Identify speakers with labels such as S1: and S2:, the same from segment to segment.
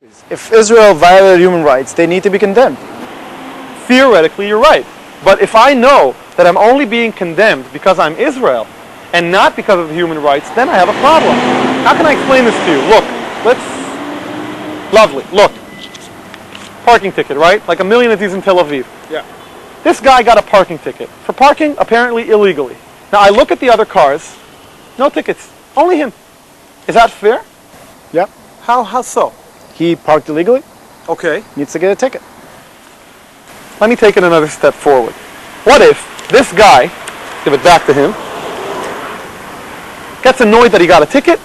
S1: If Israel violated human rights, they need to be condemned.
S2: Theoretically, you're right. But if I know that I'm only being condemned because I'm Israel and not because of the human rights, then I have a problem. How can I explain this to you? Look, lovely, look. Parking ticket, right? Like a million of these in Tel Aviv.
S1: Yeah.
S2: This guy got a parking ticket for parking apparently illegally. Now I look at the other cars, no tickets, only him. Is that fair?
S1: Yep.
S2: How so?
S1: He parked illegally,
S2: Okay.
S1: needs to get a ticket.
S2: Let me take it another step forward. What if this guy, give it back to him, gets annoyed that he got a ticket,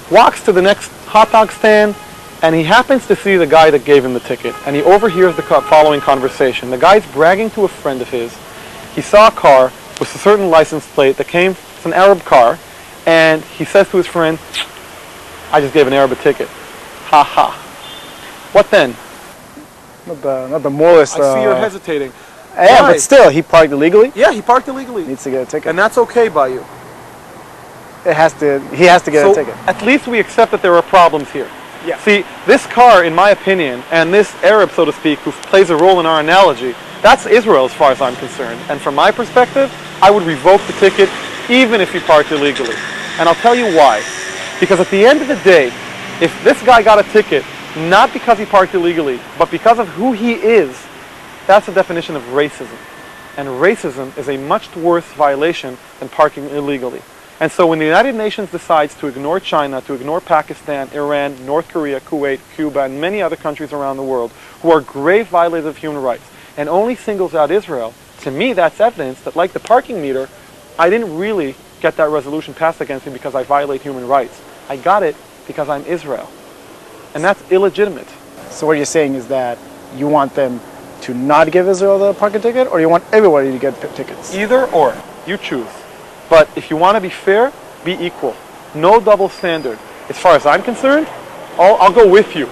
S2: walks to the next hot dog stand, and he happens to see the guy that gave him the ticket, and he overhears the following conversation. The guy's bragging to a friend of his. He saw a car with a certain license plate that came, it's an Arab car, and he says to his friend, I just gave an Arab a ticket. Ha ha. What then?
S1: Not the moralist.
S2: I see you're hesitating.
S1: Yeah,
S2: Why?
S1: but still, he parked illegally.
S2: Yeah, he parked illegally.
S1: Needs to get a ticket.
S2: And that's okay by you.
S1: He has to get a ticket.
S2: At least we accept that there are problems here.
S1: Yeah.
S2: See, this car, in my opinion, and this Arab, so to speak, who plays a role in our analogy, that's Israel as far as I'm concerned. And from my perspective, I would revoke the ticket even if he parked illegally. And I'll tell you why. Because at the end of the day, if this guy got a ticket, not because he parked illegally, but because of who he is, that's the definition of racism. And racism is a much worse violation than parking illegally. And so when the United Nations decides to ignore China, to ignore Pakistan, Iran, North Korea, Kuwait, Cuba, and many other countries around the world who are grave violators of human rights, and only singles out Israel, to me that's evidence that, like the parking meter, I didn't really get that resolution passed against me because I violate human rights. I got it because I'm Israel. And that's illegitimate.
S1: So what you're saying is that you want them to not give Israel the parking ticket, or you want everybody to get tickets?
S2: Either or. You choose. But if you want to be fair, be equal. No double standard. As far as I'm concerned, I'll go with you.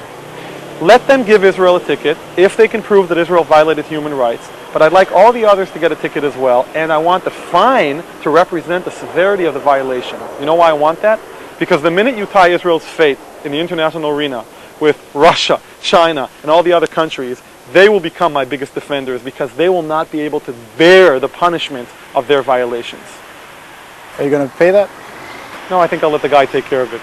S2: Let them give Israel a ticket if they can prove that Israel violated human rights. But I'd like all the others to get a ticket as well. And I want the fine to represent the severity of the violation. You know why I want that? Because the minute you tie Israel's fate in the international arena with Russia, China, and all the other countries, they will become my biggest defenders because they will not be able to bear the punishment of their violations.
S1: Are you going to pay that?
S2: No, I think I'll let the guy take care of it.